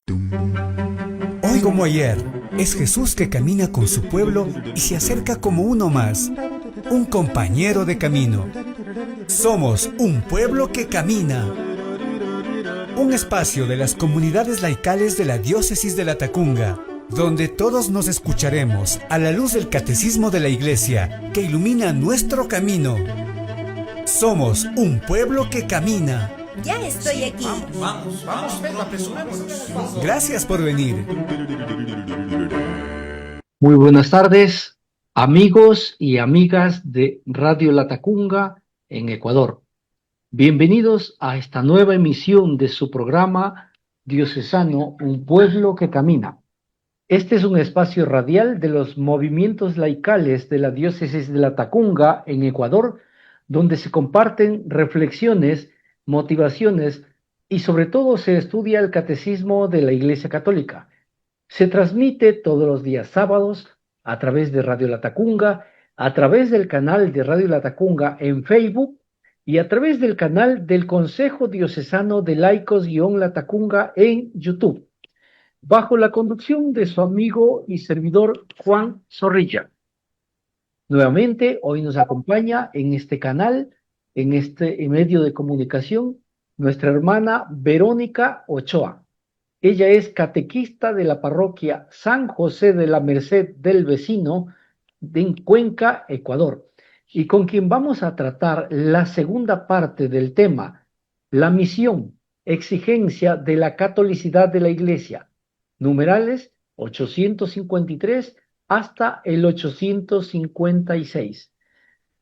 Hoy como ayer, es Jesús que camina con su pueblo y se acerca como uno más, un compañero de camino. Somos un pueblo que camina. Un espacio de las comunidades laicales de la Diócesis de Latacunga, donde todos nos escucharemos a la luz del catecismo de la Iglesia que ilumina nuestro camino. Somos un pueblo que camina. Ya estoy aquí. Vamos, Pedro, apresurémonos. Gracias por venir. Muy buenas tardes, amigos y amigas de Radio Latacunga en Ecuador. Bienvenidos a esta nueva emisión de su programa diocesano Un Pueblo que Camina. Este es un espacio radial de los movimientos laicales de la Diócesis de Latacunga en Ecuador, donde se comparten reflexiones, motivaciones y sobre todo se estudia el catecismo de la Iglesia Católica. Se transmite todos los días sábados a través de Radio Latacunga, a través del canal de Radio Latacunga en Facebook y a través del canal del Consejo Diocesano de Laicos-Latacunga en YouTube, bajo la conducción de su amigo y servidor Juan Zorrilla. Nuevamente, hoy nos acompaña en este canal, en este medio de comunicación, nuestra hermana Verónica Ochoa. Ella es catequista de la parroquia San José de la Merced del Vecino en Cuenca, Ecuador, y con quien vamos a tratar la segunda parte del tema, la misión, exigencia de la catolicidad de la Iglesia, numerales 853 hasta el 856.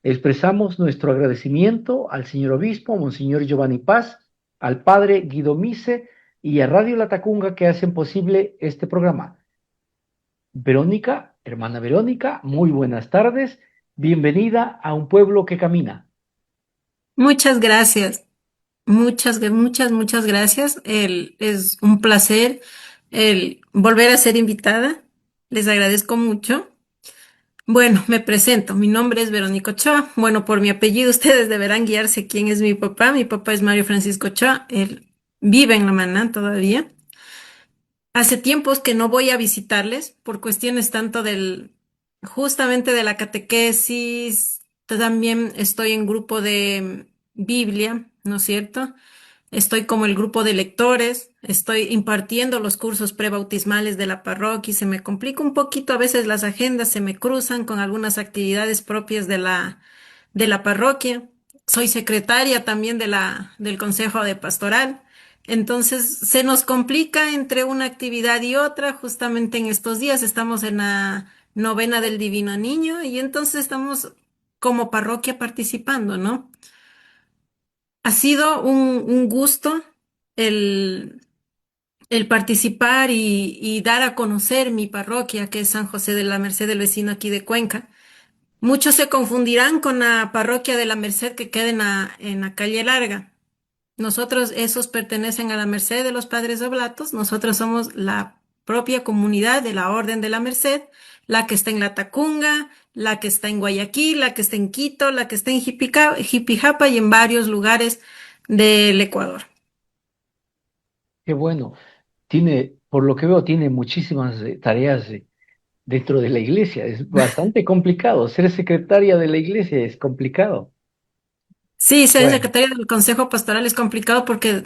Expresamos nuestro agradecimiento al señor obispo, Monseñor Giovanni Paz, al padre Guido Mise y a Radio Latacunga que hacen posible este programa. Verónica, hermana Verónica, muy buenas tardes. Bienvenida a Un Pueblo que Camina. Muchas gracias. Muchas gracias. Es un placer el volver a ser invitada. Les agradezco mucho. Bueno, me presento. Mi nombre es Verónica Ochoa. Bueno, por mi apellido ustedes deberán guiarse quién es mi papá. Mi papá es Mario Francisco Ochoa. Él vive en La Maná todavía. Hace tiempos que no voy a visitarles por cuestiones tanto justamente de la catequesis. También estoy en grupo de Biblia, ¿no es cierto? Estoy como el grupo de lectores, estoy impartiendo los cursos prebautismales de la parroquia y se me complica un poquito, a veces las agendas se me cruzan con algunas actividades propias de la parroquia. Soy secretaria también del Consejo de Pastoral. Entonces se nos complica entre una actividad y otra. Justamente en estos días estamos en la novena del Divino Niño y entonces estamos como parroquia participando, ¿no? Ha sido un gusto el, el participar y dar a conocer mi parroquia, que es San José de la Merced del Vecino aquí de Cuenca. Muchos se confundirán con la parroquia de la Merced que queda en la calle Larga. Nosotros, esos pertenecen a la Merced de los Padres Oblatos. Nosotros somos la propia comunidad de la Orden de la Merced, la que está en Latacunga, la que está en Guayaquil, la que está en Quito, la que está en Jipijapa y en varios lugares del Ecuador. Qué bueno. Por lo que veo, tiene muchísimas tareas dentro de la iglesia. Es bastante complicado. Ser secretaria de la iglesia es complicado. Sí, ser Bueno, secretaria del Consejo Pastoral es complicado porque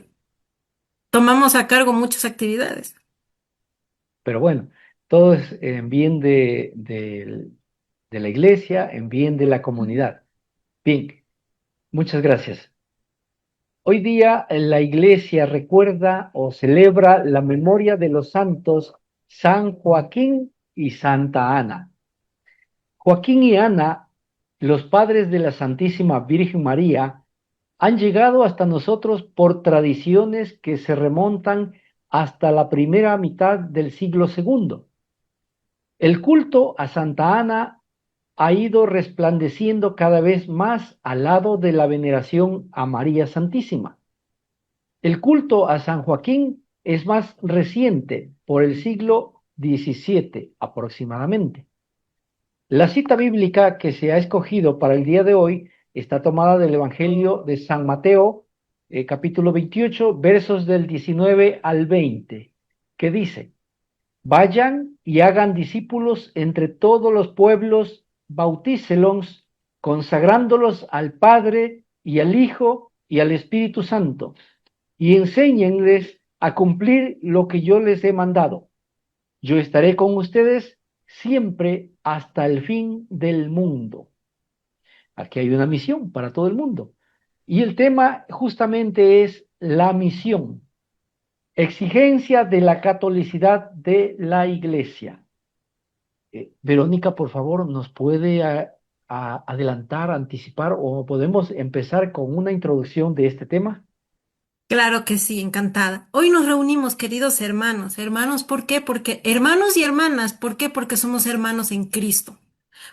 tomamos a cargo muchas actividades. pero bueno, todo es en bien de la iglesia, en bien de la comunidad. Bien, muchas gracias. Hoy día la iglesia recuerda o celebra la memoria de los santos San Joaquín y Santa Ana. Joaquín y Ana, los padres de la Santísima Virgen María, han llegado hasta nosotros por tradiciones que se remontan hasta la primera mitad del siglo II. El culto a Santa Ana ha ido resplandeciendo cada vez más al lado de la veneración a María Santísima. El culto a San Joaquín es más reciente, por el siglo XVII aproximadamente. La cita bíblica que se ha escogido para el día de hoy está tomada del Evangelio de San Mateo, capítulo 28, versos del 19 al 20. que dice: vayan y hagan discípulos entre todos los pueblos, bautícelos, consagrándolos al Padre y al Hijo y al Espíritu Santo, y enséñenles a cumplir lo que yo les he mandado. Yo estaré con ustedes siempre hasta el fin del mundo. Aquí hay una misión para todo el mundo. Y el tema justamente es la misión, exigencia de la catolicidad de la Iglesia. Verónica, por favor, ¿nos puede adelantar, anticipar o podemos empezar con una introducción de este tema? Claro que sí, encantada. Hoy nos reunimos, queridos hermanos. Hermanos, ¿por qué? Porque hermanos y hermanas, ¿por qué? Porque somos hermanos en Cristo.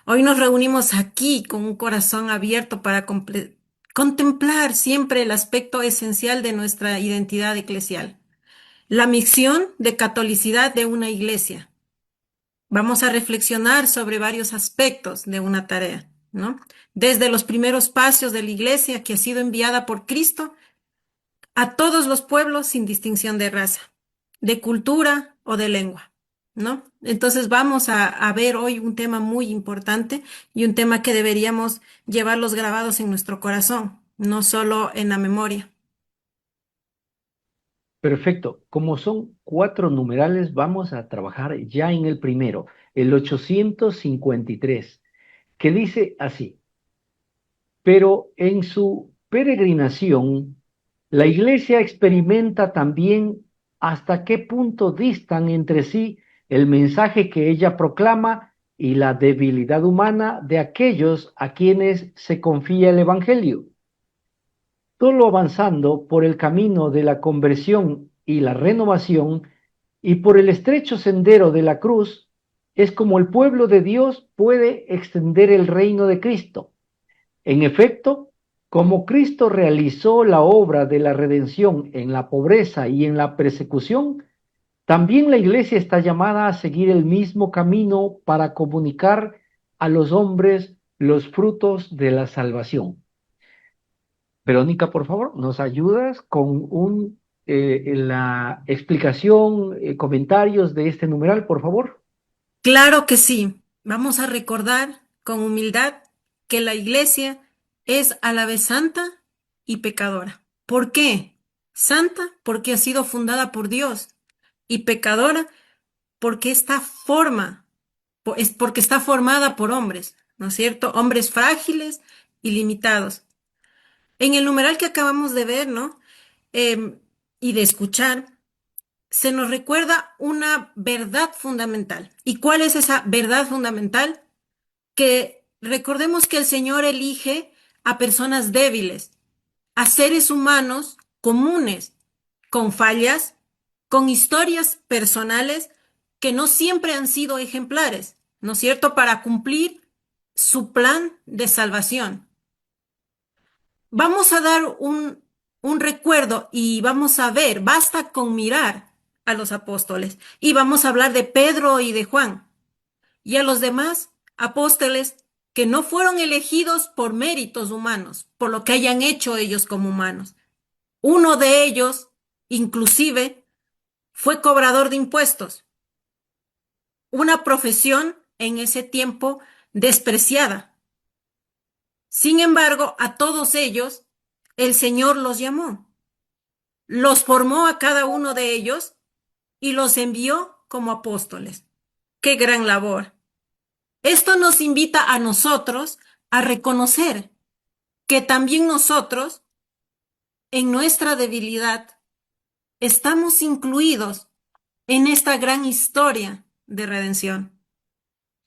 Hoy nos reunimos aquí con un corazón abierto para contemplar siempre el aspecto esencial de nuestra identidad eclesial, la misión de catolicidad de una iglesia. Vamos a reflexionar sobre varios aspectos de una tarea, ¿no? Desde los primeros pasos de la iglesia que ha sido enviada por Cristo a todos los pueblos sin distinción de raza, de cultura o de lengua, ¿no? Entonces vamos a ver hoy un tema muy importante y un tema que deberíamos llevarlos grabados en nuestro corazón, no solo en la memoria. Perfecto. Como son 4 numerales, vamos a trabajar ya en el primero, el 853, que dice así: pero en su peregrinación, la Iglesia experimenta también hasta qué punto distan entre sí el mensaje que ella proclama y la debilidad humana de aquellos a quienes se confía el Evangelio. Solo avanzando por el camino de la conversión y la renovación y por el estrecho sendero de la cruz, es como el pueblo de Dios puede extender el reino de Cristo. En efecto, como Cristo realizó la obra de la redención en la pobreza y en la persecución, también la Iglesia está llamada a seguir el mismo camino para comunicar a los hombres los frutos de la salvación. Verónica, por favor, ¿nos ayudas con la explicación, comentarios de este numeral, por favor? Claro que sí. Vamos a recordar con humildad que la iglesia es a la vez santa y pecadora. ¿Por qué? Santa porque ha sido fundada por Dios y pecadora porque es porque está formada por hombres, ¿no es cierto? Hombres frágiles y limitados. En el numeral que acabamos de ver, ¿no? Em, y de escuchar, se nos recuerda una verdad fundamental. ¿Y cuál es esa verdad fundamental? Que recordemos que el Señor elige a personas débiles, a seres humanos comunes, con fallas, con historias personales que no siempre han sido ejemplares, ¿no es cierto?, para cumplir su plan de salvación. Vamos a dar un recuerdo y vamos a ver, basta con mirar a los apóstoles y vamos a hablar de Pedro y de Juan y a los demás apóstoles que no fueron elegidos por méritos humanos, por lo que hayan hecho ellos como humanos. Uno de ellos, inclusive, fue cobrador de impuestos, una profesión en ese tiempo despreciada. Sin embargo, a todos ellos, el Señor los llamó, los formó a cada uno de ellos y los envió como apóstoles. ¡Qué gran labor! Esto nos invita a nosotros a reconocer que también nosotros, en nuestra debilidad, estamos incluidos en esta gran historia de redención.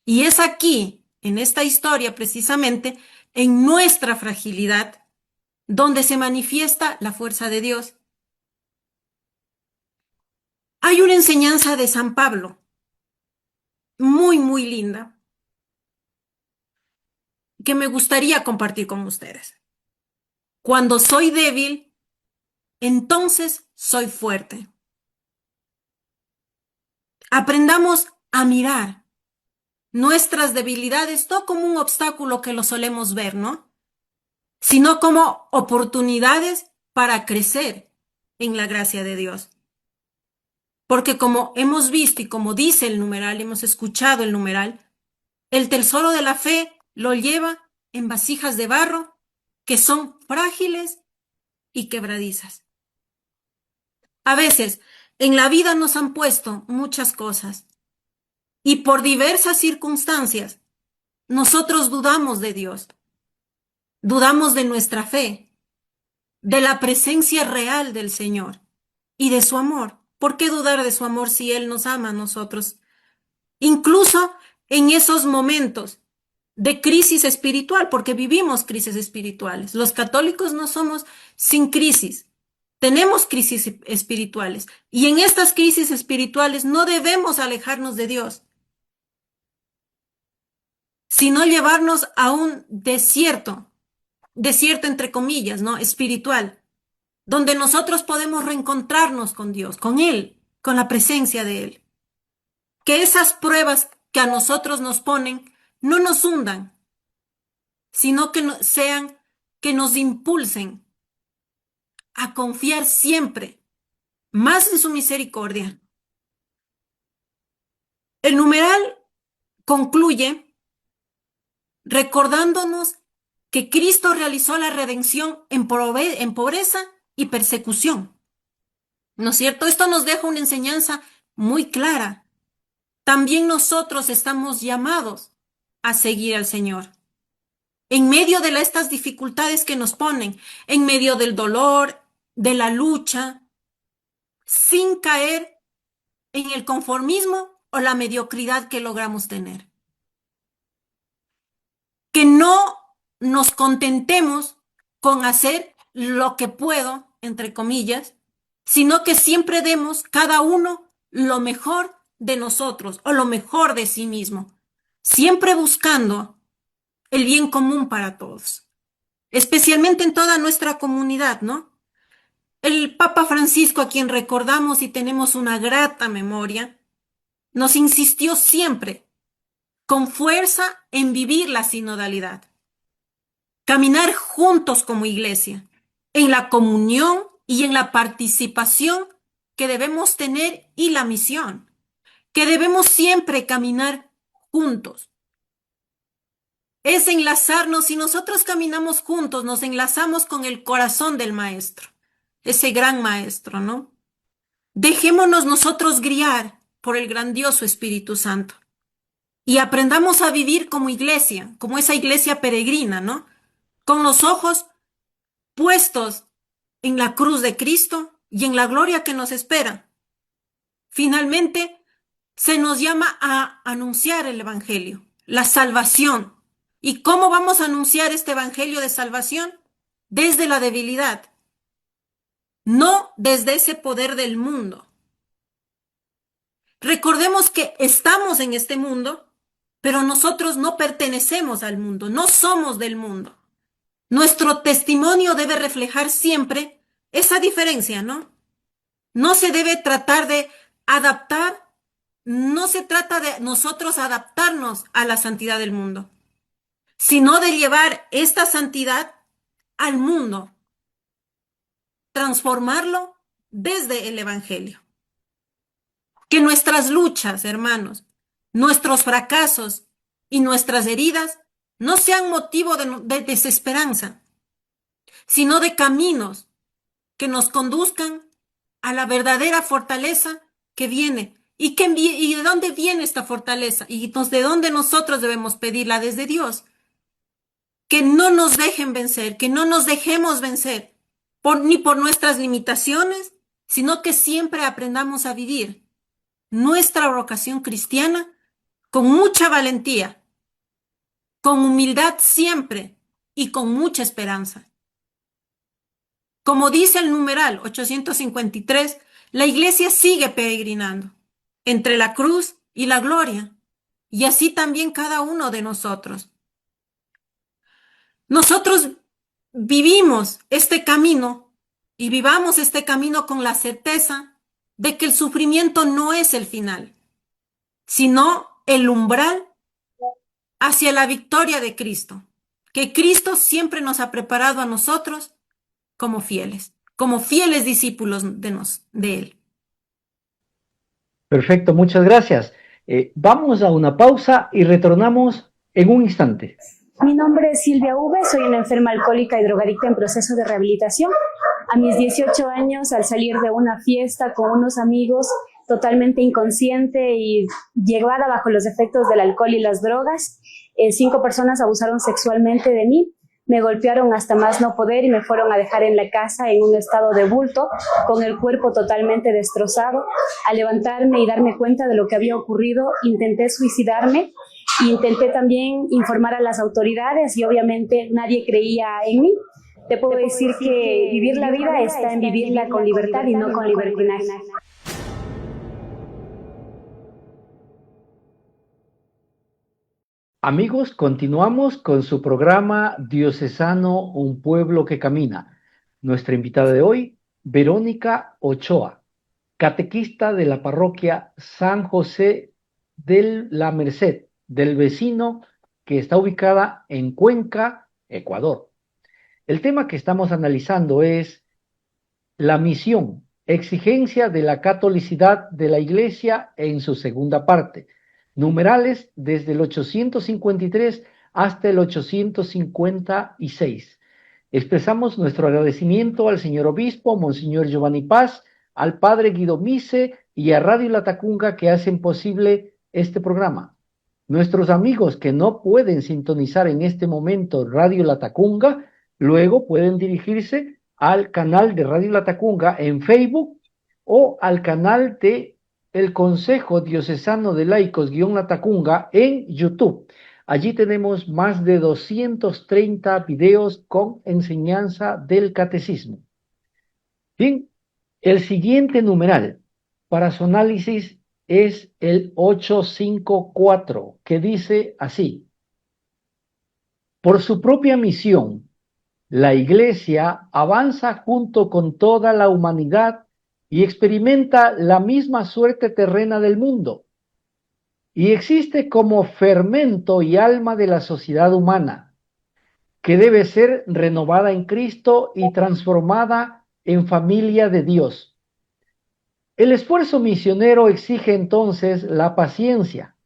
Y es aquí, en esta historia precisamente, en nuestra fragilidad, donde se manifiesta la fuerza de Dios. Hay una enseñanza de San Pablo, muy, muy linda, que me gustaría compartir con ustedes. Cuando soy débil, entonces soy fuerte. Aprendamos a mirar nuestras debilidades no como un obstáculo que lo solemos ver, ¿no? Sino como oportunidades para crecer en la gracia de Dios. Porque como hemos visto y como dice el numeral, hemos escuchado el numeral, el tesoro de la fe lo lleva en vasijas de barro que son frágiles y quebradizas. A veces en la vida nos han puesto muchas cosas y por diversas circunstancias nosotros dudamos de Dios, dudamos de nuestra fe, de la presencia real del Señor y de su amor. ¿Por qué dudar de su amor si Él nos ama a nosotros? Incluso en esos momentos de crisis espiritual, porque vivimos crisis espirituales. Los católicos no somos sin crisis. Tenemos crisis espirituales. Y en estas crisis espirituales no debemos alejarnos de Dios, sino llevarnos a un desierto entre comillas, ¿no? Espiritual, donde nosotros podemos reencontrarnos con Dios, con Él, con la presencia de Él. Que esas pruebas que a nosotros nos ponen no nos hundan, sino que sean que nos impulsen a confiar siempre más en su misericordia. El numeral concluye recordándonos que Cristo realizó la redención en pobreza y persecución. ¿No es cierto? Esto nos deja una enseñanza muy clara. También nosotros estamos llamados a seguir al Señor. En medio de estas dificultades que nos ponen, en medio del dolor, de la lucha, sin caer en el conformismo o la mediocridad que logramos tener. Que no nos contentemos con hacer lo que puedo, entre comillas, sino que siempre demos cada uno lo mejor de nosotros o lo mejor de sí mismo, siempre buscando el bien común para todos, especialmente en toda nuestra comunidad, ¿no? El Papa Francisco, a quien recordamos y tenemos una grata memoria, nos insistió siempre con fuerza en vivir la sinodalidad, caminar juntos como iglesia, en la comunión y en la participación que debemos tener y la misión, que debemos siempre caminar juntos. Es enlazarnos, si nosotros caminamos juntos, nos enlazamos con el corazón del Maestro, ese gran Maestro, ¿no? Dejémonos nosotros guiar por el grandioso Espíritu Santo y aprendamos a vivir como iglesia, como esa iglesia peregrina, ¿no? Con los ojos puestos en la cruz de Cristo y en la gloria que nos espera. Finalmente, se nos llama a anunciar el Evangelio, la salvación. ¿Y cómo vamos a anunciar este Evangelio de salvación? Desde la debilidad, no desde ese poder del mundo. Recordemos que estamos en este mundo, pero nosotros no pertenecemos al mundo, no somos del mundo. Nuestro testimonio debe reflejar siempre esa diferencia, ¿no? No se debe tratar de adaptar, no se trata de nosotros adaptarnos a la santidad del mundo, sino de llevar esta santidad al mundo, transformarlo desde el Evangelio. Que nuestras luchas, hermanos, nuestros fracasos y nuestras heridas no sean motivo de desesperanza, sino de caminos que nos conduzcan a la verdadera fortaleza que viene. ¿Y de dónde viene esta fortaleza? Y de dónde nosotros debemos pedirla desde Dios. Que no nos dejen vencer, que no nos dejemos vencer ni por nuestras limitaciones, sino que siempre aprendamos a vivir nuestra vocación cristiana con mucha valentía, con humildad siempre y con mucha esperanza. Como dice el numeral 853, la iglesia sigue peregrinando entre la cruz y la gloria, y así también cada uno de nosotros. Nosotros vivimos este camino y vivamos este camino con la certeza de que el sufrimiento no es el final, sino el umbral hacia la victoria de Cristo, que Cristo siempre nos ha preparado a nosotros como fieles discípulos de Él. Perfecto, muchas gracias. Vamos a una pausa y retornamos en un instante. Mi nombre es Silvia V, soy una enferma alcohólica y drogadicta en proceso de rehabilitación. A mis 18 años, al salir de una fiesta con unos amigos, totalmente inconsciente y llevada bajo los efectos del alcohol y las drogas, 5 personas abusaron sexualmente de mí, me golpearon hasta más no poder y me fueron a dejar en la casa en un estado de bulto, con el cuerpo totalmente destrozado. Al levantarme y darme cuenta de lo que había ocurrido, intenté suicidarme. Intenté también informar a las autoridades y obviamente nadie creía en mí. Te puedo decir que vivir la vida está en vivirla con libertad y no con libertinaje. Amigos, continuamos con su programa Diocesano, un pueblo que camina. Nuestra invitada de hoy, Verónica Ochoa, catequista de la parroquia San José de la Merced, del Vecino, que está ubicada en Cuenca, Ecuador. El tema que estamos analizando es la misión, exigencia de la catolicidad de la Iglesia en su segunda parte. Numerales desde el 853 hasta el 856. Expresamos nuestro agradecimiento al señor obispo, Monseñor Giovanni Paz, al padre Guido Mise y a Radio Latacunga que hacen posible este programa. Nuestros amigos que no pueden sintonizar en este momento Radio Latacunga, luego pueden dirigirse al canal de Radio Latacunga en Facebook o al canal de el Consejo Diocesano de Laicos Latacunga en YouTube. Allí tenemos más de 230 videos con enseñanza del catecismo. Bien, el siguiente numeral para su análisis es el 854, que dice así: por su propia misión, la Iglesia avanza junto con toda la humanidad y experimenta la misma suerte terrena del mundo, y existe como fermento y alma de la sociedad humana, que debe ser renovada en Cristo y transformada en familia de Dios. El esfuerzo misionero exige entonces la paciencia.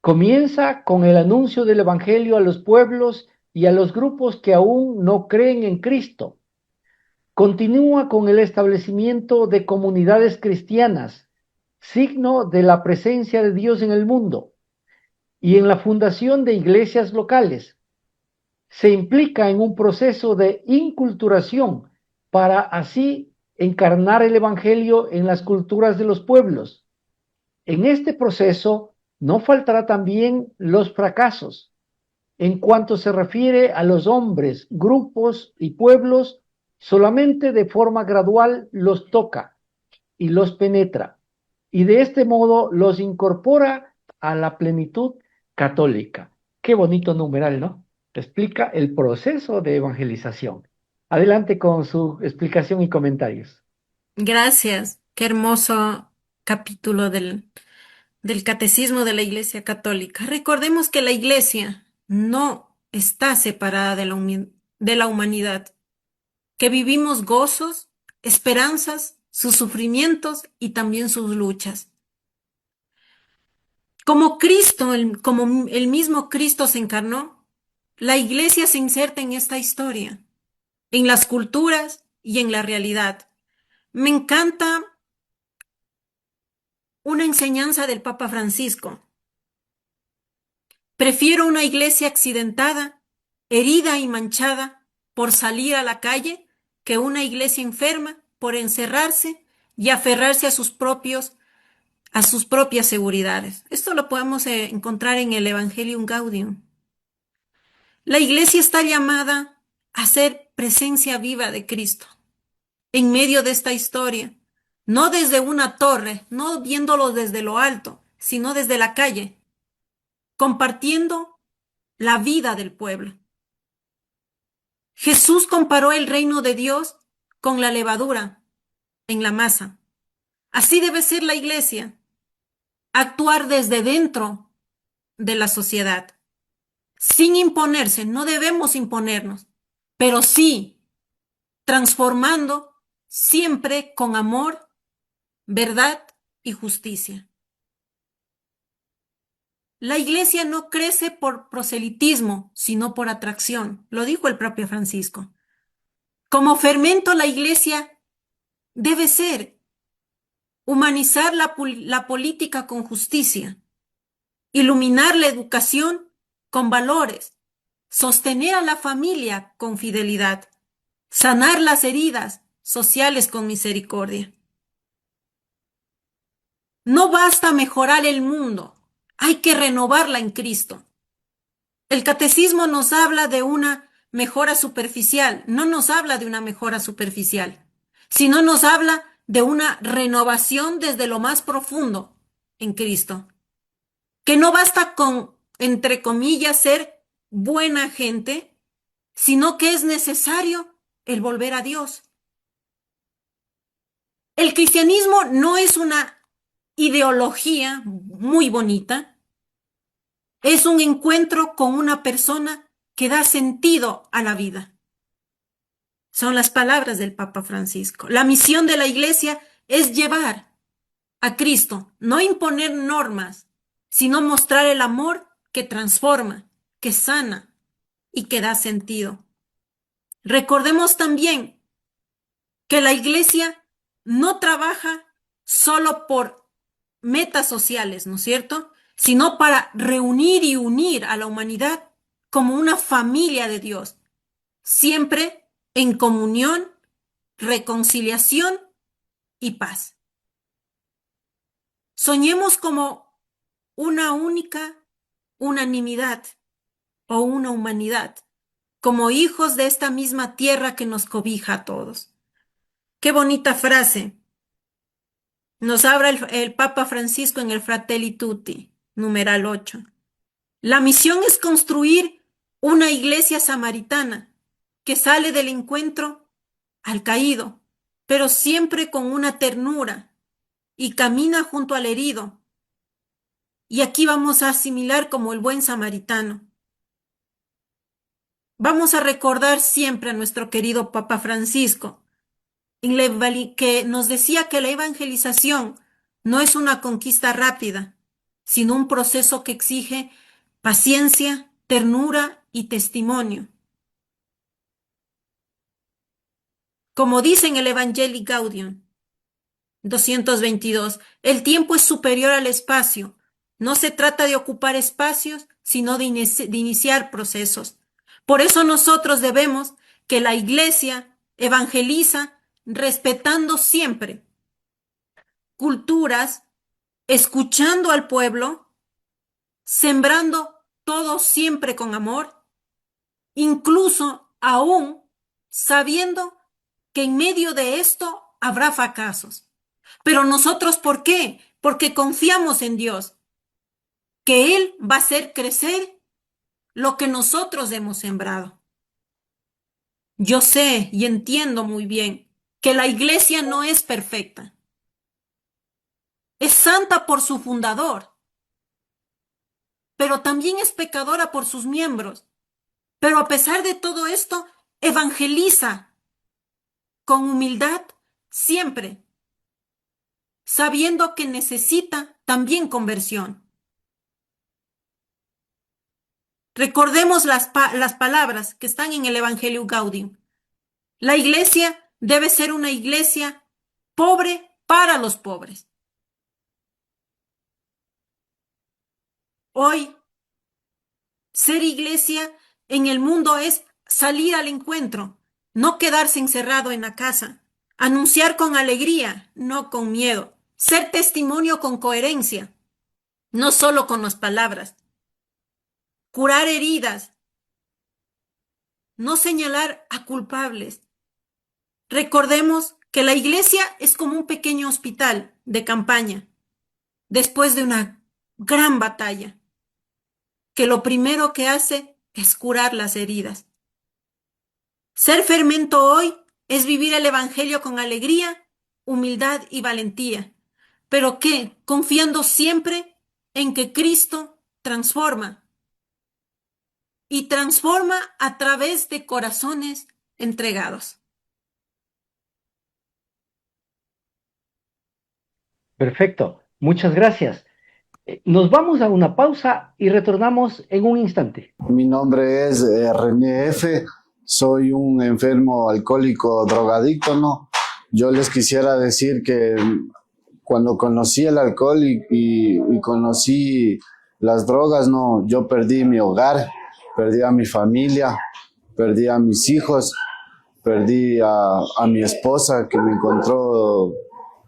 Comienza con el anuncio del Evangelio a los pueblos y a los grupos que aún no creen en Cristo. Continúa con el establecimiento de comunidades cristianas, signo de la presencia de Dios en el mundo, y en la fundación de iglesias locales. Se implica en un proceso de inculturación para así encarnar el Evangelio en las culturas de los pueblos. En este proceso no faltará también los fracasos. En cuanto se refiere a los hombres, grupos y pueblos, solamente de forma gradual los toca y los penetra, y de este modo los incorpora a la plenitud católica. Qué bonito numeral, ¿no? Explica el proceso de evangelización. Adelante con su explicación y comentarios. Gracias. Qué hermoso capítulo del Catecismo de la Iglesia Católica. Recordemos que la Iglesia no está separada de la humanidad, que vivimos gozos, esperanzas, sus sufrimientos y también sus luchas. Como Cristo, como el mismo Cristo se encarnó, la Iglesia se inserta en esta historia, en las culturas y en la realidad. Me encanta una enseñanza del Papa Francisco. Prefiero una iglesia accidentada, herida y manchada por salir a la calle que una iglesia enferma por encerrarse y aferrarse a sus propias seguridades. Esto lo podemos encontrar en el Evangelium Gaudium. La iglesia está llamada a ser presencia viva de Cristo en medio de esta historia, no desde una torre, no viéndolo desde lo alto, sino desde la calle, compartiendo la vida del pueblo. Jesús comparó el reino de Dios con la levadura en la masa. Así debe ser la iglesia, actuar desde dentro de la sociedad, sin imponerse, no debemos imponernos, pero sí transformando siempre con amor, verdad y y justicia. La iglesia no crece por proselitismo, sino por atracción, lo dijo el propio Francisco. Como fermento, la iglesia debe ser humanizar la política con justicia, iluminar la educación con valores, sostener a la familia con fidelidad, sanar las heridas sociales con misericordia. No basta mejorar el mundo, hay que renovarla en Cristo. El catecismo nos habla de una mejora superficial, no nos habla de una mejora superficial, sino nos habla de una renovación desde lo más profundo en Cristo. Que no basta con, entre comillas, ser buena gente, sino que es necesario el volver a Dios. El cristianismo no es una ideología muy bonita, es un encuentro con una persona que da sentido a la vida. Son las palabras del Papa Francisco. La misión de la Iglesia es llevar a Cristo, no imponer normas, sino mostrar el amor que transforma, que sana y que da sentido. Recordemos también que la Iglesia no trabaja solo por metas sociales, ¿no es cierto? Sino para reunir y unir a la humanidad como una familia de Dios, siempre en comunión, reconciliación y paz. Soñemos como una única unanimidad o una humanidad, como hijos de esta misma tierra que nos cobija a todos. Qué bonita frase nos habla el Papa Francisco en el Fratelli Tutti, numeral 8. La misión es construir una iglesia samaritana que sale del encuentro al caído, pero siempre con una ternura y camina junto al herido. Y aquí vamos a asimilar como el buen samaritano. Vamos a recordar siempre a nuestro querido Papa Francisco, que nos decía que la evangelización no es una conquista rápida, sino un proceso que exige paciencia, ternura y testimonio. Como dice en el Evangelii Gaudium 222, el tiempo es superior al espacio. No se trata de ocupar espacios, sino de iniciar procesos. Por eso nosotros debemos que la Iglesia evangeliza respetando siempre culturas, escuchando al pueblo, sembrando todo siempre con amor, incluso aún sabiendo que en medio de esto habrá fracasos. Pero nosotros, ¿por qué? Porque confiamos en Dios, que Él va a hacer crecer lo que nosotros hemos sembrado. Yo sé y entiendo muy bien que la iglesia no es perfecta. Es santa por su fundador, pero también es pecadora por sus miembros. Pero a pesar de todo esto, evangeliza con humildad siempre, sabiendo que necesita también conversión. Recordemos las palabras que están en el Evangelio Gaudium. La iglesia debe ser una iglesia pobre para los pobres. Hoy, ser iglesia en el mundo es salir al encuentro, no quedarse encerrado en la casa, anunciar con alegría, no con miedo, ser testimonio con coherencia, no solo con las palabras, curar heridas, no señalar a culpables. Recordemos que la iglesia es como un pequeño hospital de campaña, después de una gran batalla, que lo primero que hace es curar las heridas. Ser fermento hoy es vivir el evangelio con alegría, humildad y valentía, pero que confiando siempre en que Cristo transforma y transforma a través de corazones entregados. Perfecto. Muchas gracias. Nos vamos a una pausa y retornamos en un instante. Mi nombre es René F. Soy un enfermo alcohólico drogadicto, ¿no? Yo les quisiera decir que cuando conocí el alcohol y conocí las drogas, ¿no? Yo perdí mi hogar, perdí a mi familia, perdí a mis hijos, perdí a mi esposa que me encontró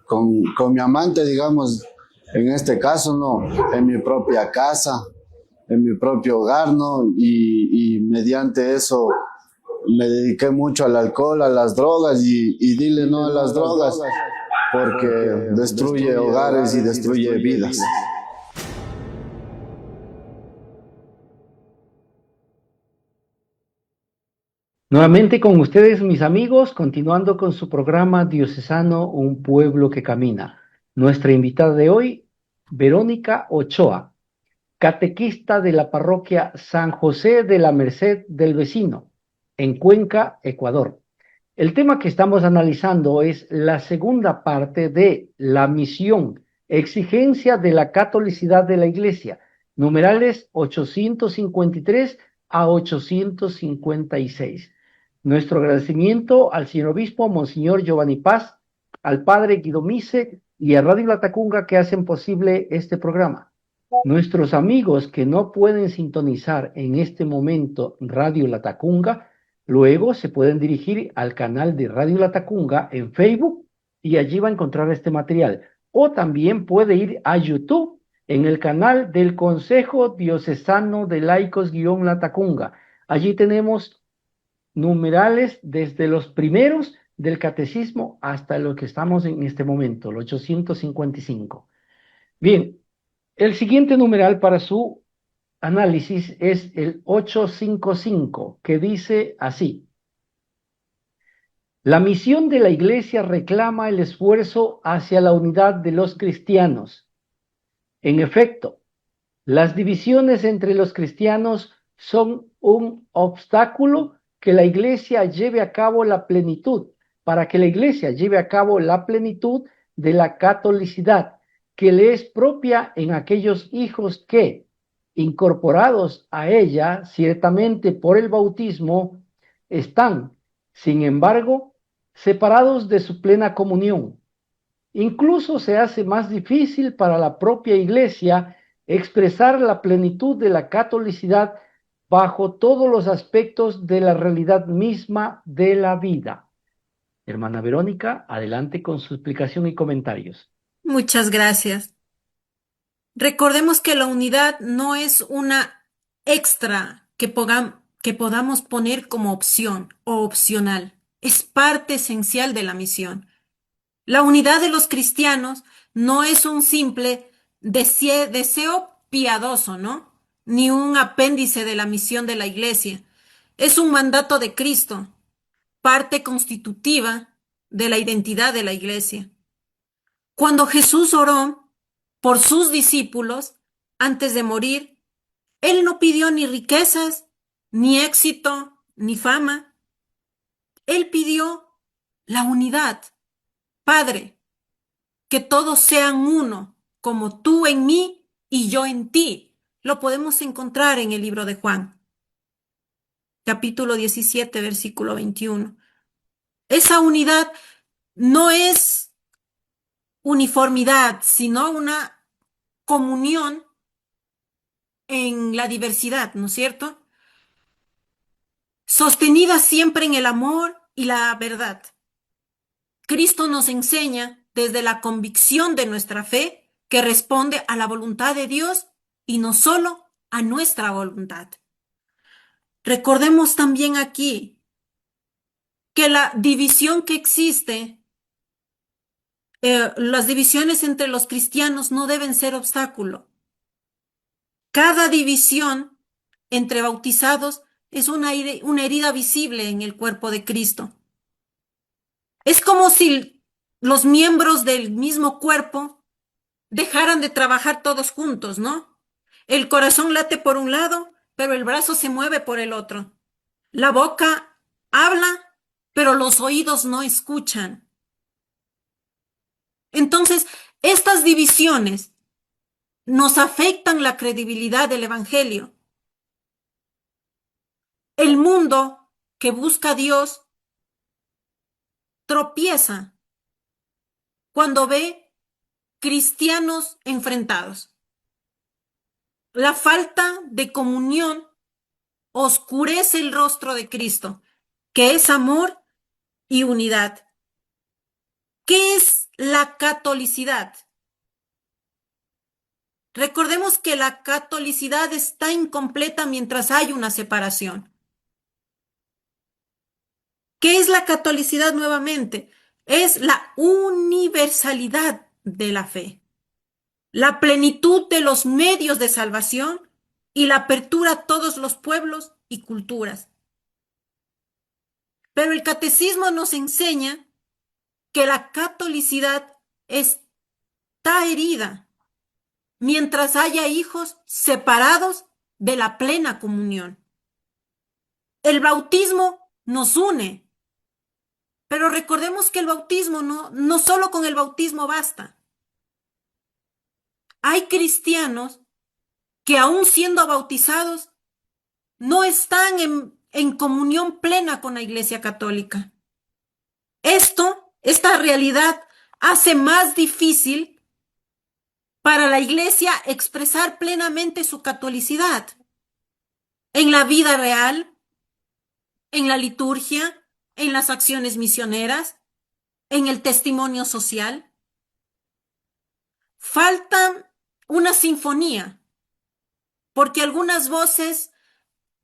con mi amante, digamos, en este caso, ¿no? En mi propia casa, en mi propio hogar, ¿no? Y mediante eso me dediqué mucho al alcohol, a las drogas y dile no a las drogas porque destruye hogares y destruye vidas. Nuevamente con ustedes, mis amigos, continuando con su programa Diocesano, un pueblo que camina. Nuestra invitada de hoy, Verónica Ochoa, catequista de la parroquia San José de la Merced del Vecino, en Cuenca, Ecuador. El tema que estamos analizando es la segunda parte de la misión, exigencia de la catolicidad de la Iglesia, numerales 853 a 856. Nuestro agradecimiento al señor obispo, Monseñor Giovanni Paz, al padre Guido Mise y a Radio Latacunga que hacen posible este programa. Nuestros amigos que no pueden sintonizar en este momento Radio Latacunga, luego se pueden dirigir al canal de Radio Latacunga en Facebook y allí va a encontrar este material. O también puede ir a YouTube en el canal del Consejo Diocesano de Laicos-Latacunga. Allí tenemos numerales desde los primeros del catecismo hasta lo que estamos en este momento, el 855. Bien, el siguiente numeral para su análisis es el 855, que dice así: la misión de la Iglesia reclama el esfuerzo hacia la unidad de los cristianos. En efecto, las divisiones entre los cristianos son un obstáculo que la Iglesia lleve a cabo la plenitud, para que la Iglesia lleve a cabo la plenitud de la catolicidad, que le es propia en aquellos hijos que, incorporados a ella ciertamente por el bautismo, están, sin embargo, separados de su plena comunión. Incluso se hace más difícil para la propia Iglesia expresar la plenitud de la catolicidad bajo todos los aspectos de la realidad misma de la vida. Hermana Verónica, adelante con su explicación y comentarios. Muchas gracias. Recordemos que la unidad no es una extra que podamos poner como opción o opcional. Es parte esencial de la misión. La unidad de los cristianos no es un simple deseo piadoso, ¿no? Ni un apéndice de la misión de la Iglesia. Es un mandato de Cristo, parte constitutiva de la identidad de la Iglesia. Cuando Jesús oró por sus discípulos antes de morir, Él no pidió ni riquezas, ni éxito, ni fama. Él pidió la unidad. Padre, que todos sean uno, como tú en mí y yo en ti. Lo podemos encontrar en el libro de Juan, capítulo 17, versículo 21. Esa unidad no es uniformidad, sino una comunión en la diversidad, ¿no es cierto? Sostenida siempre en el amor y la verdad. Cristo nos enseña desde la convicción de nuestra fe que responde a la voluntad de Dios y no solo a nuestra voluntad. Recordemos también aquí que la división que existe, las divisiones entre los cristianos no deben ser obstáculo. Cada división entre bautizados es una herida visible en el cuerpo de Cristo. Es como si los miembros del mismo cuerpo dejaran de trabajar todos juntos, ¿no? El corazón late por un lado, pero el brazo se mueve por el otro. La boca habla, pero los oídos no escuchan. Entonces, Estas divisiones nos afectan la credibilidad del Evangelio. El mundo que busca a Dios tropieza cuando ve cristianos enfrentados. La falta de comunión oscurece el rostro de Cristo, que es amor y unidad. ¿Qué es la catolicidad? Recordemos que la catolicidad está incompleta mientras hay una separación. ¿Qué es la catolicidad nuevamente? Es la universalidad de la fe, la plenitud de los medios de salvación y la apertura a todos los pueblos y culturas. Pero el catecismo nos enseña que la catolicidad está herida mientras haya hijos separados de la plena comunión. El bautismo nos une, pero recordemos que el bautismo no solo con el bautismo basta. Hay cristianos que aún siendo bautizados no están en comunión plena con la Iglesia Católica. Esta realidad hace más difícil para la Iglesia expresar plenamente su catolicidad en la vida real, en la liturgia, en las acciones misioneras, en el testimonio social. Falta una sinfonía, porque algunas voces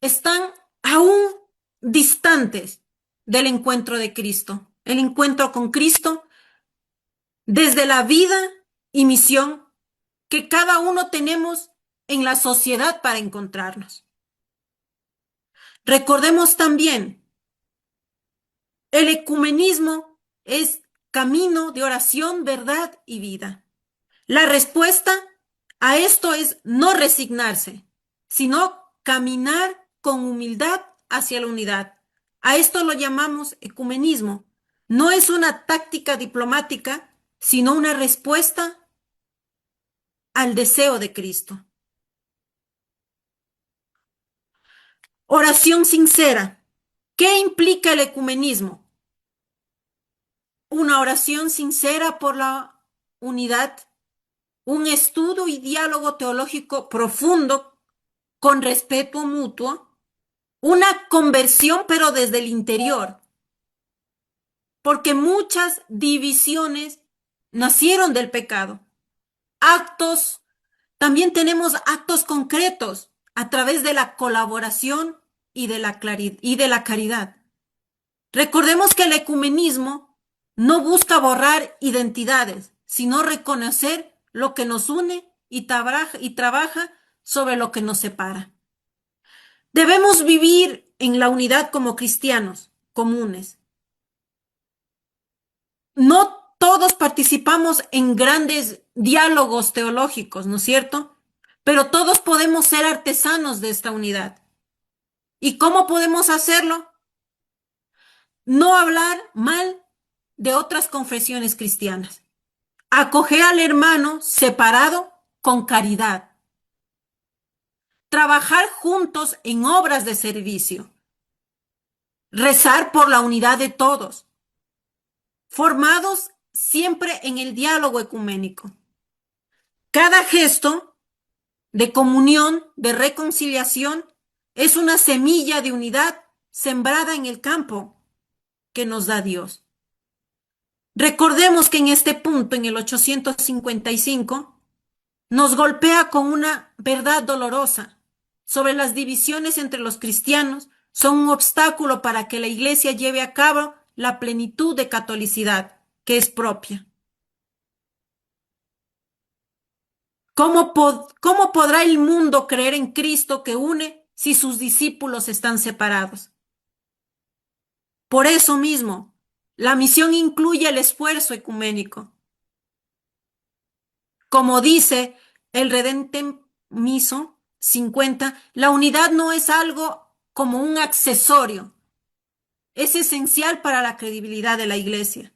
están aún distantes del encuentro de Cristo, el encuentro con Cristo desde la vida y misión que cada uno tenemos en la sociedad para encontrarnos. Recordemos también, el ecumenismo es camino de oración, verdad y vida. La respuesta a esto es no resignarse, sino caminar con humildad hacia la unidad. A esto lo llamamos ecumenismo. No es una táctica diplomática, sino una respuesta al deseo de Cristo. Oración sincera. ¿Qué implica el ecumenismo? Una oración sincera por la unidad, un estudio y diálogo teológico profundo con respeto mutuo, una conversión pero desde el interior, porque muchas divisiones nacieron del pecado. También tenemos actos concretos a través de la colaboración y de la caridad. Recordemos que el ecumenismo no busca borrar identidades, sino reconocer lo que nos une y trabaja sobre lo que nos separa. Debemos vivir en la unidad como cristianos comunes. No todos participamos en grandes diálogos teológicos, ¿no es cierto? Pero todos podemos ser artesanos de esta unidad. ¿Y cómo podemos hacerlo? No hablar mal de otras confesiones cristianas. Acoger al hermano separado con caridad. Trabajar juntos en obras de servicio. Rezar por la unidad de todos. Formados siempre en el diálogo ecuménico. Cada gesto de comunión, de reconciliación, es una semilla de unidad sembrada en el campo que nos da Dios. Recordemos que en este punto, en el 855, nos golpea con una verdad dolorosa sobre las divisiones entre los cristianos. Son un obstáculo para que la Iglesia lleve a cabo la plenitud de catolicidad que es propia. ¿Cómo podrá el mundo creer en Cristo que une si sus discípulos están separados? Por eso mismo, la misión incluye el esfuerzo ecuménico. Como dice el Redemptem Miso 50, la unidad no es algo como un accesorio, es esencial para la credibilidad de la Iglesia.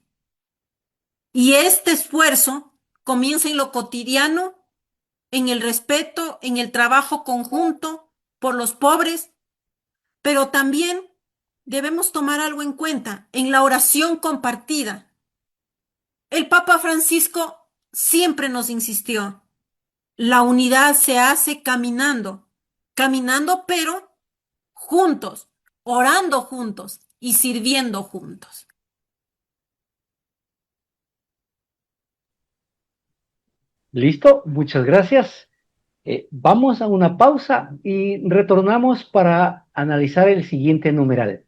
Y este esfuerzo comienza en lo cotidiano, en el respeto, en el trabajo conjunto por los pobres, pero también debemos tomar algo en cuenta, en la oración compartida. El Papa Francisco siempre nos insistió, la unidad se hace caminando, caminando pero juntos, orando juntos y sirviendo juntos. Listo, muchas gracias. Vamos a una pausa y retornamos para analizar el siguiente numeral.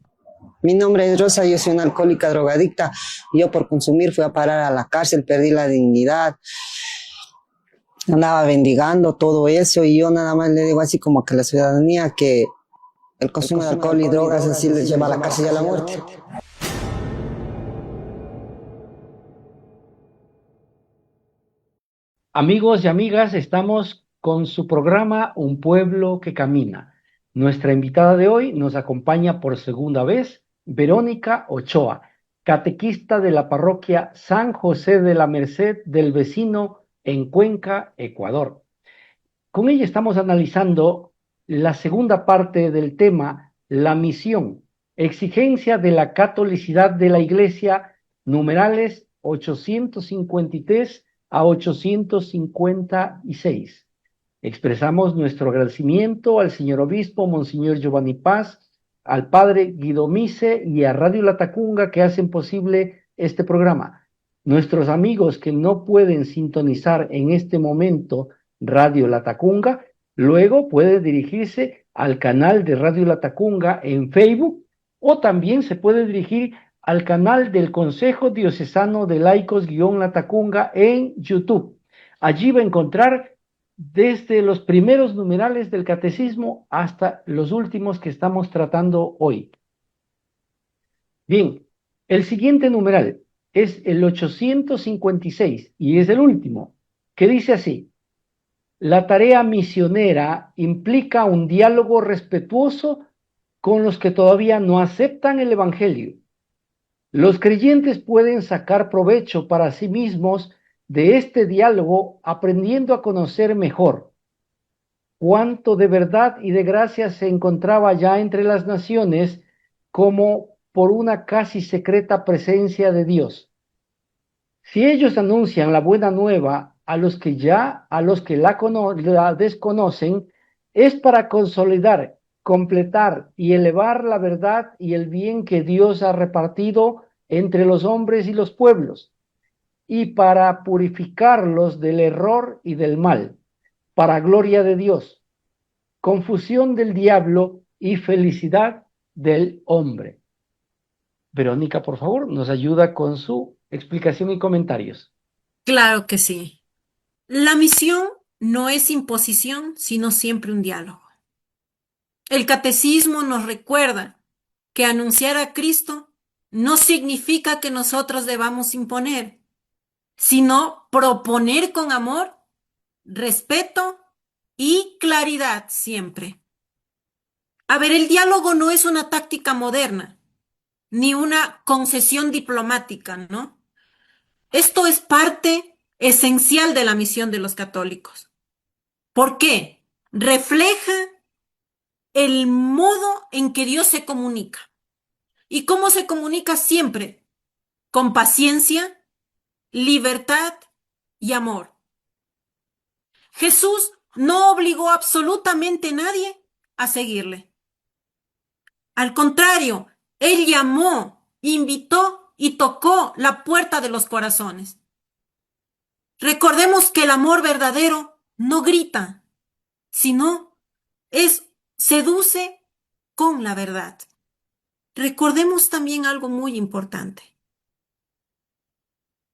Mi nombre es Rosa, yo soy una alcohólica drogadicta. Yo por consumir fui a parar a la cárcel, perdí la dignidad, andaba bendigando todo eso y yo nada más le digo así como que a la ciudadanía que el consumo de alcohol y drogas así les lleva a la cárcel y a la muerte. Amigos y amigas, estamos con su programa Un Pueblo que Camina. Nuestra invitada de hoy nos acompaña por segunda vez, Verónica Ochoa, catequista de la parroquia San José de la Merced del Vecino en Cuenca, Ecuador. Con ella estamos analizando la segunda parte del tema, la misión, exigencia de la catolicidad de la Iglesia, numerales 853 a 856. Expresamos nuestro agradecimiento al señor obispo, Monseñor Giovanni Paz, al padre Guido Mise y a Radio Latacunga que hacen posible este programa. Nuestros amigos que no pueden sintonizar en este momento Radio Latacunga, luego puede dirigirse al canal de Radio Latacunga en Facebook o también se puede dirigir al canal del Consejo Diocesano de Laicos-Latacunga en YouTube. Allí va a encontrar desde los primeros numerales del catecismo hasta los últimos que estamos tratando hoy. Bien, el siguiente numeral es el 856 y es el último, que dice así: la tarea misionera implica un diálogo respetuoso con los que todavía no aceptan el Evangelio. Los creyentes pueden sacar provecho para sí mismos de este diálogo aprendiendo a conocer mejor cuánto de verdad y de gracia se encontraba ya entre las naciones como por una casi secreta presencia de Dios. Si ellos anuncian la buena nueva a los que la desconocen, es para consolidar, completar y elevar la verdad y el bien que Dios ha repartido entre los hombres y los pueblos, y para purificarlos del error y del mal, para gloria de Dios, confusión del diablo y felicidad del hombre. Verónica, por favor, nos ayuda con su explicación y comentarios. Claro que sí. La misión no es imposición, sino siempre un diálogo. El catecismo nos recuerda que anunciar a Cristo no significa que nosotros debamos imponer, sino proponer con amor, respeto y claridad siempre. A ver, el diálogo no es una táctica moderna, ni una concesión diplomática, ¿no? Esto es parte esencial de la misión de los católicos. ¿Por qué? Refleja el modo en que Dios se comunica. ¿Y cómo se comunica siempre? Con paciencia, libertad y amor. Jesús no obligó absolutamente a nadie a seguirle. Al contrario, Él llamó, invitó y tocó la puerta de los corazones. Recordemos que el amor verdadero no grita, sino seduce con la verdad. Recordemos también algo muy importante.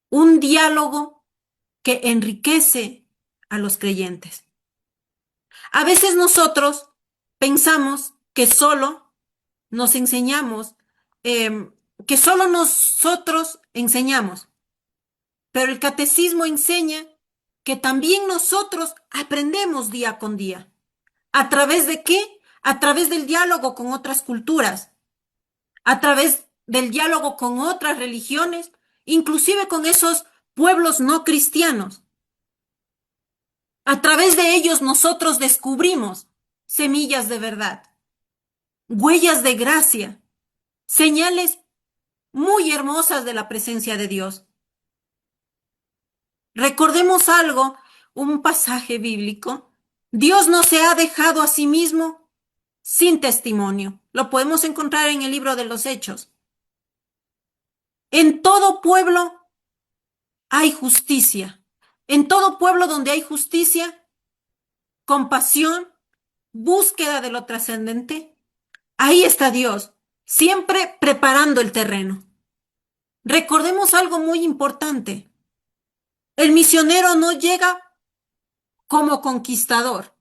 Un diálogo que enriquece a los creyentes. A veces nosotros pensamos que solo nos enseñamos, que solo nosotros enseñamos, pero el catecismo enseña que también nosotros aprendemos día con día. ¿A través de qué? A través del diálogo con otras culturas, a través del diálogo con otras religiones, inclusive con esos pueblos no cristianos. A través de ellos nosotros descubrimos semillas de verdad, huellas de gracia, señales muy hermosas de la presencia de Dios. Recordemos algo, un pasaje bíblico. Dios no se ha dejado a sí mismo sin testimonio. Lo podemos encontrar en el libro de los Hechos. En todo pueblo hay justicia. En todo pueblo donde hay justicia, compasión, búsqueda de lo trascendente, ahí está Dios, siempre preparando el terreno. Recordemos algo muy importante. El misionero no llega como conquistador,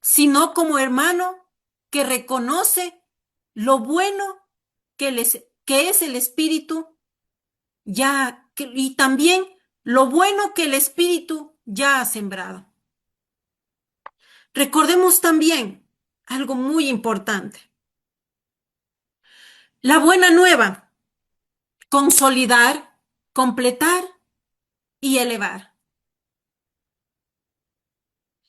sino como hermano que reconoce lo bueno que es el Espíritu y también lo bueno que el Espíritu ya ha sembrado. Recordemos también algo muy importante. La buena nueva, consolidar, completar y elevar.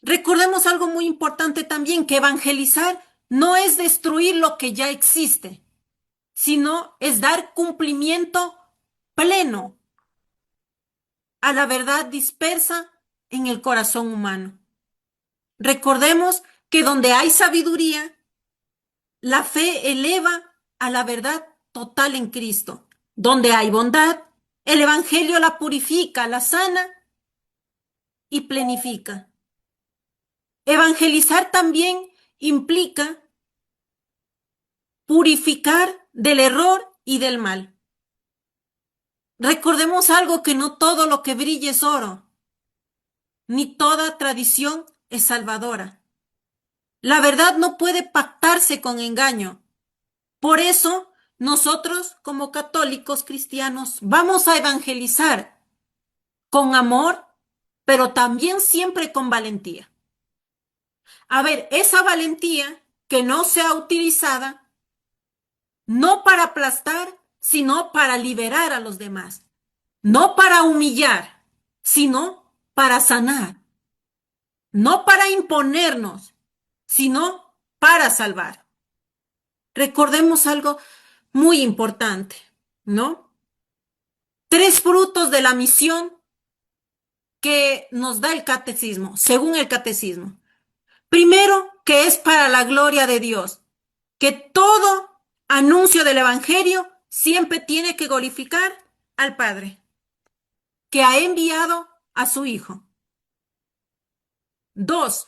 Recordemos algo muy importante también, que evangelizar no es destruir lo que ya existe, sino es dar cumplimiento pleno a la verdad dispersa en el corazón humano. Recordemos que donde hay sabiduría, la fe eleva a la verdad total en Cristo. Donde hay bondad, el Evangelio la purifica, la sana y plenifica. Evangelizar también implica purificar del error y del mal. Recordemos algo, que no todo lo que brilla es oro, ni toda tradición es salvadora. La verdad no puede pactarse con engaño. Por eso, nosotros como católicos cristianos vamos a evangelizar con amor, pero también siempre con valentía. A ver, esa valentía que no sea utilizada no para aplastar, sino para liberar a los demás. No para humillar, sino para sanar. No para imponernos, sino para salvar. Recordemos algo muy importante, ¿no? 3 frutos de la misión que nos da el catecismo, según el catecismo. Primero, que es para la gloria de Dios, que todo anuncio del Evangelio siempre tiene que glorificar al Padre, que ha enviado a su Hijo. 2,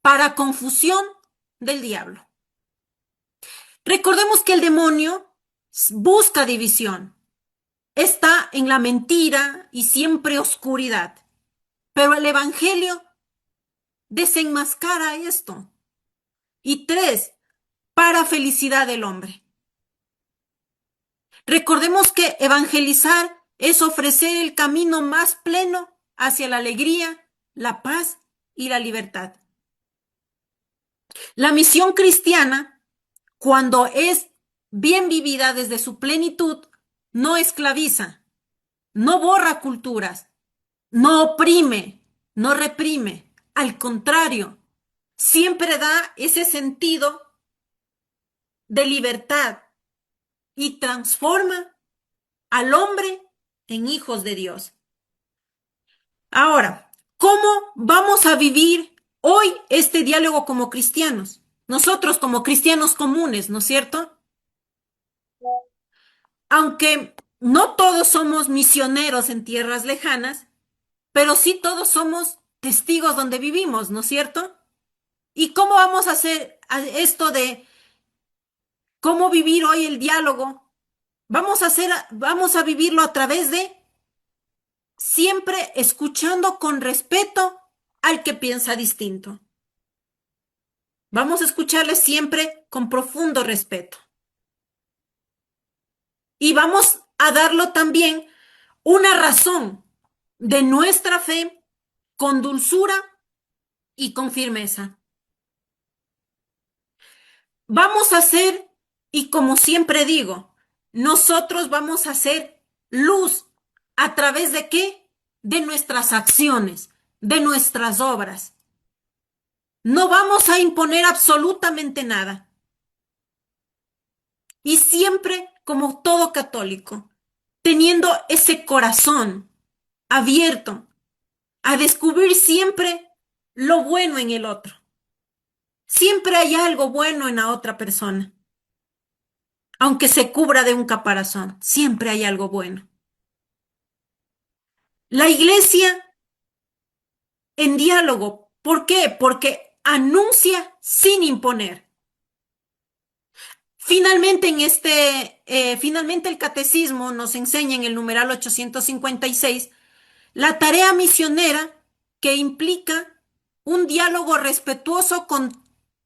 para confusión del diablo. Recordemos que el demonio busca división, está en la mentira y siempre oscuridad, pero el Evangelio desenmascara esto. Y 3, para felicidad del hombre. Recordemos que evangelizar es ofrecer el camino más pleno hacia la alegría, la paz y la libertad. La misión cristiana, cuando es bien vivida desde su plenitud, no esclaviza, no borra culturas, no oprime, no reprime. Al contrario, siempre da ese sentido de libertad y transforma al hombre en hijos de Dios. Ahora, ¿cómo vamos a vivir hoy este diálogo como cristianos? Nosotros como cristianos comunes, ¿no es cierto? Aunque no todos somos misioneros en tierras lejanas, pero sí todos somos testigos donde vivimos, ¿no es cierto? ¿Y cómo vamos a hacer esto de cómo vivir hoy el diálogo? Vamos a vivirlo a través de siempre escuchando con respeto al que piensa distinto. Vamos a escucharle siempre con profundo respeto. Y vamos a darlo también una razón de nuestra fe con dulzura y con firmeza. Vamos a hacer, y como siempre digo, nosotros vamos a hacer luz. ¿A través de qué? De nuestras acciones, de nuestras obras. No vamos a imponer absolutamente nada. Y siempre, como todo católico, teniendo ese corazón abierto a descubrir siempre lo bueno en el otro. Siempre hay algo bueno en la otra persona. Aunque se cubra de un caparazón, siempre hay algo bueno. La iglesia en diálogo, ¿por qué? Porque anuncia sin imponer. Finalmente, finalmente el catecismo nos enseña en el numeral 856 la tarea misionera que implica un diálogo respetuoso con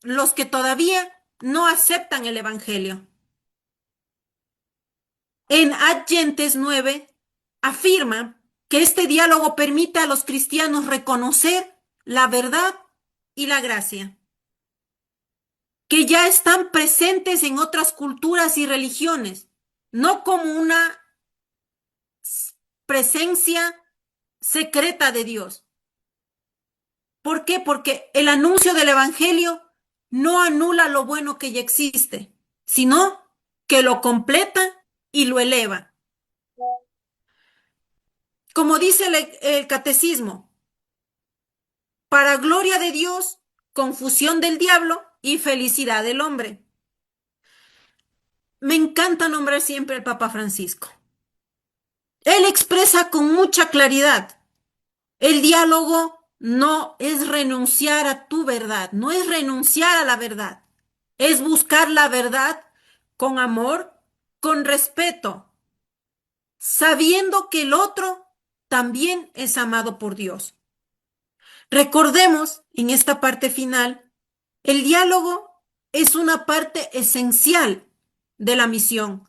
los que todavía no aceptan el evangelio. En Ad Gentes 9 afirma que este diálogo permite a los cristianos reconocer la verdad y la gracia, que ya están presentes en otras culturas y religiones, no como una presencia secreta de Dios. ¿Por qué? Porque el anuncio del evangelio no anula lo bueno que ya existe, sino que lo completa y lo eleva. Como dice el catecismo, para gloria de Dios, confusión del diablo y felicidad del hombre. Me encanta nombrar siempre al Papa Francisco. Él expresa con mucha claridad, el diálogo no es renunciar a tu verdad, no es renunciar a la verdad, es buscar la verdad con amor, con respeto, sabiendo que el otro también es amado por Dios. Recordemos en esta parte final, el diálogo es una parte esencial de la misión.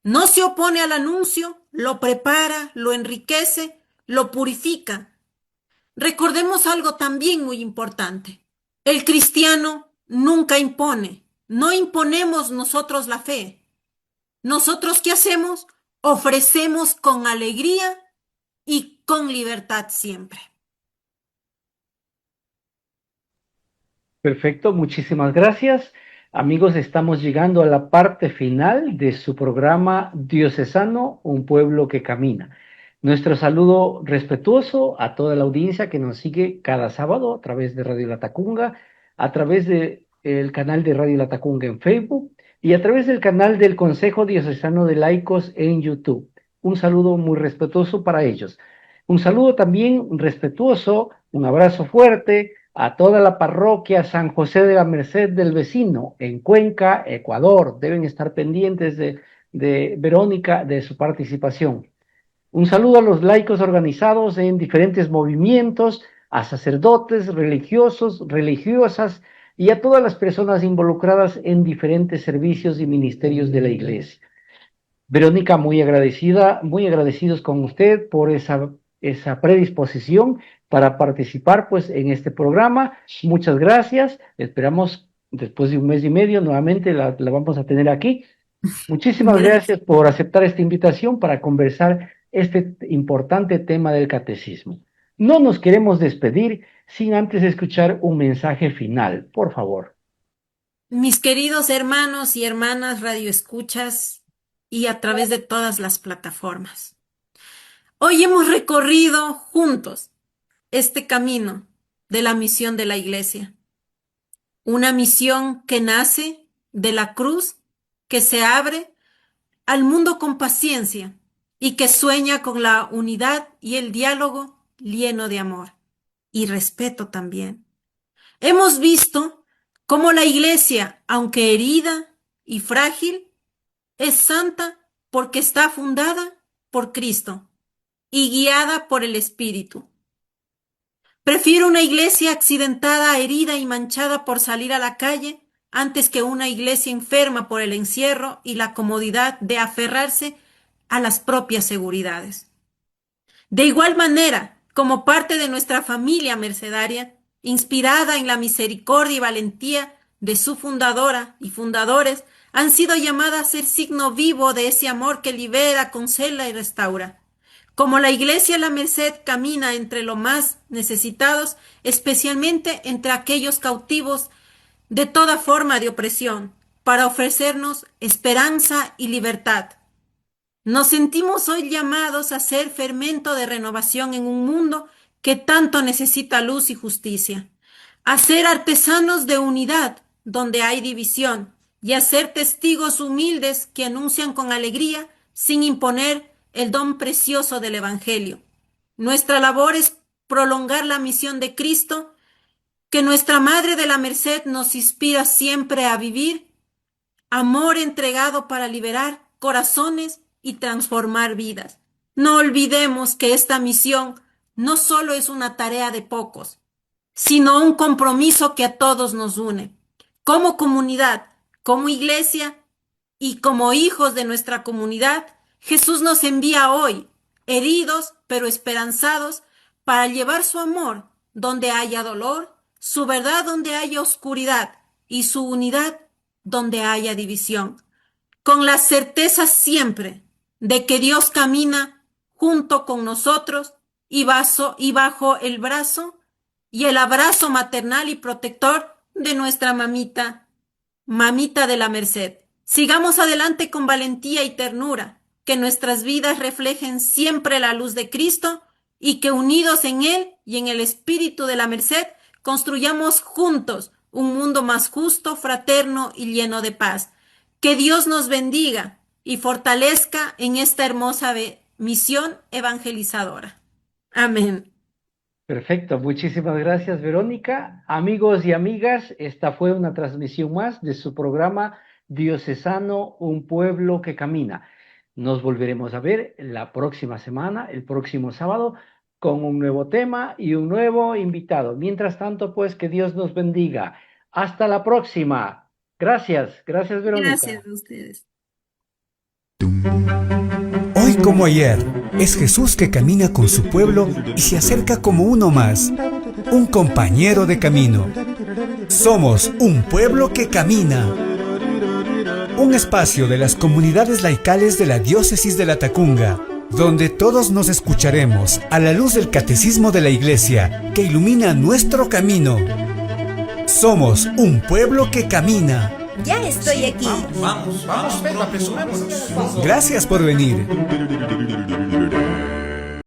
No se opone al anuncio, lo prepara, lo enriquece, lo purifica. Recordemos algo también muy importante. El cristiano nunca impone. No imponemos nosotros la fe. ¿Nosotros qué hacemos? Ofrecemos con alegría y con libertad siempre. Perfecto, muchísimas gracias. Amigos, estamos llegando a la parte final de su programa Diocesano, un pueblo que camina. Nuestro saludo respetuoso a toda la audiencia que nos sigue cada sábado a través de Radio Latacunga, a través del canal de Radio Latacunga en Facebook y a través del canal del Consejo Diocesano de Laicos en YouTube. Un saludo muy respetuoso para ellos. Un saludo también respetuoso, un abrazo fuerte a toda la parroquia San José de la Merced del Vecino en Cuenca, Ecuador. Deben estar pendientes de Verónica, de su participación. Un saludo a los laicos organizados en diferentes movimientos, a sacerdotes, religiosos, religiosas y a todas las personas involucradas en diferentes servicios y ministerios de la Iglesia. Verónica, muy agradecida, muy agradecidos con usted por esa predisposición para participar pues en este programa. Muchas gracias. Esperamos después de un mes y medio nuevamente la vamos a tener aquí. Muchísimas gracias por aceptar esta invitación para conversar este importante tema del catecismo. No nos queremos despedir sin antes escuchar un mensaje final, por favor. Mis queridos hermanos y hermanas radioescuchas y a través de todas las plataformas. Hoy hemos recorrido juntos este camino de la misión de la Iglesia. Una misión que nace de la cruz, que se abre al mundo con paciencia y que sueña con la unidad y el diálogo lleno de amor y respeto también. Hemos visto cómo la Iglesia, aunque herida y frágil, es santa porque está fundada por Cristo y guiada por el Espíritu. Prefiero una iglesia accidentada, herida y manchada por salir a la calle antes que una iglesia enferma por el encierro y la comodidad de aferrarse a las propias seguridades. De igual manera, como parte de nuestra familia mercedaria, inspirada en la misericordia y valentía de su fundadora y fundadores, han sido llamadas a ser signo vivo de ese amor que libera, consuela y restaura. Como la Iglesia La Merced camina entre los más necesitados, especialmente entre aquellos cautivos de toda forma de opresión, para ofrecernos esperanza y libertad. Nos sentimos hoy llamados a ser fermento de renovación en un mundo que tanto necesita luz y justicia, a ser artesanos de unidad donde hay división y a ser testigos humildes que anuncian con alegría sin imponer el don precioso del Evangelio. Nuestra labor es prolongar la misión de Cristo, que nuestra Madre de la Merced nos inspira siempre a vivir, amor entregado para liberar corazones y transformar vidas. No olvidemos que esta misión no solo es una tarea de pocos, sino un compromiso que a todos nos une. Como comunidad, como iglesia y como hijos de nuestra comunidad, Jesús nos envía hoy, heridos pero esperanzados, para llevar su amor donde haya dolor, su verdad donde haya oscuridad y su unidad donde haya división, con la certeza siempre de que Dios camina junto con nosotros y bajo el brazo y el abrazo maternal y protector de nuestra mamita de la Merced. Sigamos adelante con valentía y ternura, que nuestras vidas reflejen siempre la luz de Cristo y que unidos en Él y en el Espíritu de la Merced construyamos juntos un mundo más justo, fraterno y lleno de paz. Que Dios nos bendiga y fortalezca en esta hermosa misión evangelizadora. Amén. Perfecto, muchísimas gracias, Verónica. Amigos y amigas, esta fue una transmisión más de su programa Diocesano, un pueblo que camina. Nos volveremos a ver la próxima semana, el próximo sábado, con un nuevo tema y un nuevo invitado. Mientras tanto, pues, que Dios nos bendiga. Hasta la próxima. Gracias, Verónica. Gracias a ustedes. Hoy como ayer, es Jesús que camina con su pueblo y se acerca como uno más, un compañero de camino. Somos un pueblo que camina. Un espacio de las comunidades laicales de la Diócesis de Latacunga, donde todos nos escucharemos a la luz del Catecismo de la Iglesia que ilumina nuestro camino. Somos un pueblo que camina. Ya estoy aquí. Vamos, Pedro, apresurémonos. Gracias por venir.